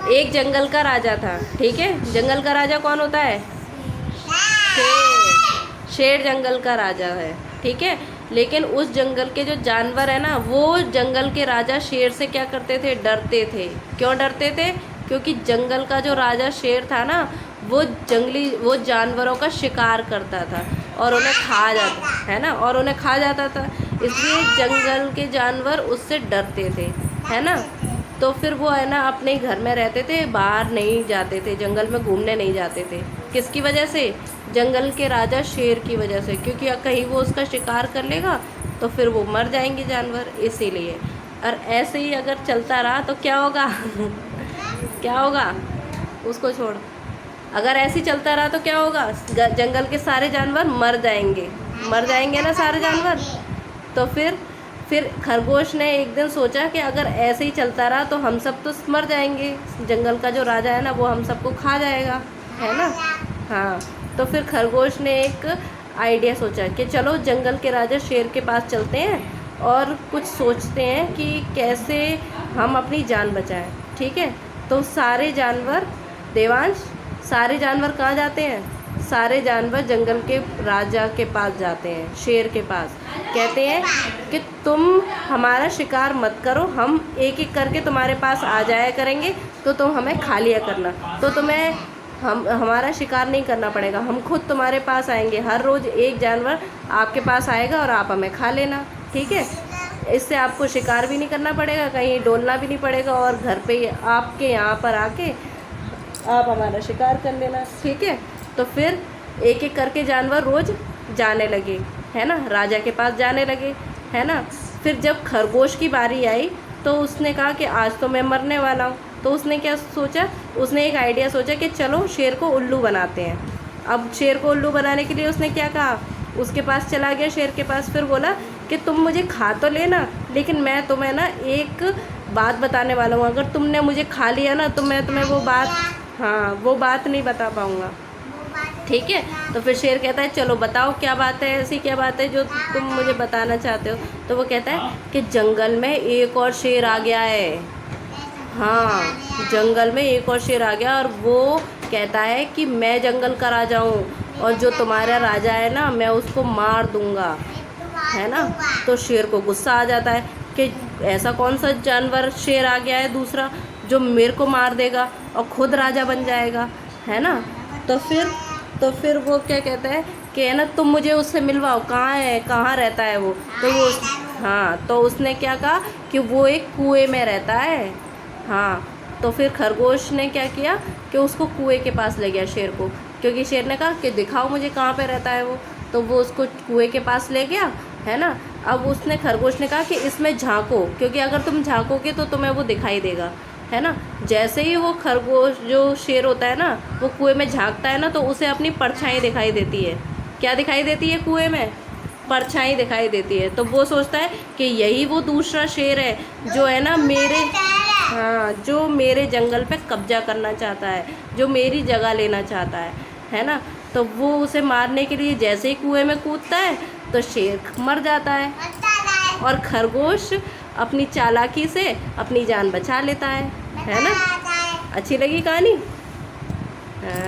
एक जंगल का राजा था, ठीक है। जंगल का राजा कौन होता है? शेर। शेर जंगल का राजा है, ठीक है। लेकिन उस जंगल के जो जानवर है ना, वो जंगल के राजा शेर से क्या करते थे? डरते थे। क्यों डरते थे? क्योंकि जंगल का जो राजा शेर था ना, वो जानवरों का शिकार करता था और उन्हें खा जाता है ना, और उन्हें खा जाता था। इसलिए जंगल के जानवर उससे डरते थे, है ना। तो फिर वो है ना अपने ही घर में रहते थे, बाहर नहीं जाते थे, जंगल में घूमने नहीं जाते थे। किसकी वजह से? जंगल के राजा शेर की वजह से, क्योंकि कहीं वो उसका शिकार कर लेगा तो फिर वो मर जाएंगे जानवर, इसीलिए। और ऐसे ही अगर चलता रहा तो क्या होगा? क्या होगा? उसको छोड़। अगर ऐसे ही चलता रहा तो क्या होगा? जंगल के सारे जानवर मर जाएंगे। मर जाएंगे ना सारे जानवर। तो फिर खरगोश ने एक दिन सोचा कि अगर ऐसे ही चलता रहा तो हम सब तो मर जाएंगे, जंगल का जो राजा है ना वो हम सबको खा जाएगा, है ना। हाँ, तो फिर खरगोश ने एक आइडिया सोचा कि चलो जंगल के राजा शेर के पास चलते हैं और कुछ सोचते हैं कि कैसे हम अपनी जान बचाएं, ठीक है। तो सारे जानवर, देवांश, सारे जानवर कहाँ जाते हैं? सारे जानवर जंगल के राजा के पास जाते हैं, शेर के पास। कहते हैं कि तुम हमारा शिकार मत करो, हम एक एक करके तुम्हारे पास आ जाया करेंगे, तो तुम हमें खा लिया करना। तो तुम्हें हमारा शिकार नहीं करना पड़ेगा, हम खुद तुम्हारे पास आएंगे। हर रोज़ एक जानवर आपके पास आएगा और आप हमें खा लेना, ठीक है। इससे आपको शिकार भी नहीं करना पड़ेगा, कहीं डोलना भी नहीं पड़ेगा, और घर पे आपके यहाँ पर आके आप हमारा शिकार कर लेना, ठीक है। तो फिर एक एक करके जानवर रोज़ जाने लगे, है ना, राजा के पास जाने लगे, है ना। फिर जब खरगोश की बारी आई तो उसने कहा कि आज तो मैं मरने वाला हूँ। तो उसने क्या सोचा? उसने एक आइडिया सोचा कि चलो शेर को उल्लू बनाते हैं। अब शेर को उल्लू बनाने के लिए उसने क्या कहा? उसके पास चला गया, शेर के पास। फिर बोला कि तुम मुझे खा तो लेना, लेकिन मैं तुम्हें ना एक बात बताने वाला हूँ। अगर तुमने मुझे खा लिया ना तो मैं तुम्हें वो बात नहीं बता पाऊँगा, ठीक है। तो फिर शेर कहता है चलो बताओ क्या बात है, ऐसी क्या बात है जो तुम मुझे बताना चाहते हो। तो वो कहता है कि जंगल में एक और शेर आ गया है। हाँ, जंगल में एक और शेर आ गया और वो कहता है कि मैं जंगल का राजा हूँ और जो तुम्हारा राजा है ना मैं उसको मार दूँगा, है ना। तो शेर को गुस्सा आ जाता है कि ऐसा कौन सा जानवर शेर आ गया है दूसरा जो मेरे को मार देगा और खुद राजा बन जाएगा, है ना। तो फिर वो क्या कहता है कि है ना तुम मुझे उससे मिलवाओ, कहाँ है, कहाँ रहता है वो। तो वो हाँ, तो उसने क्या कहा कि वो एक कुएं में रहता है। हाँ, तो फिर खरगोश ने क्या किया कि उसको कुएं के पास ले गया शेर को, क्योंकि शेर ने कहा कि दिखाओ मुझे कहाँ पे रहता है वो। तो वो उसको कुएं के पास ले गया, है ना। अब उसने खरगोश ने कहा कि इसमें झांको, क्योंकि अगर तुम झांकोगे तो तुम्हें वो दिखाई देगा, है ना। जैसे ही वो खरगोश जो शेर होता है ना वो कुएं में झांकता है ना तो उसे अपनी परछाई दिखाई देती है। क्या दिखाई देती है? कुएं में परछाई दिखाई देती है। तो वो सोचता है कि यही वो दूसरा शेर है जो है ना जो मेरे जंगल पे कब्जा करना चाहता है, जो मेरी जगह लेना चाहता है ना। तो वो उसे मारने के लिए जैसे ही कुएं में कूदता है तो शेर मर जाता है और खरगोश अपनी चालाकी से अपनी जान बचा लेता है ना। अच्छी लगी कहानी? हाँ।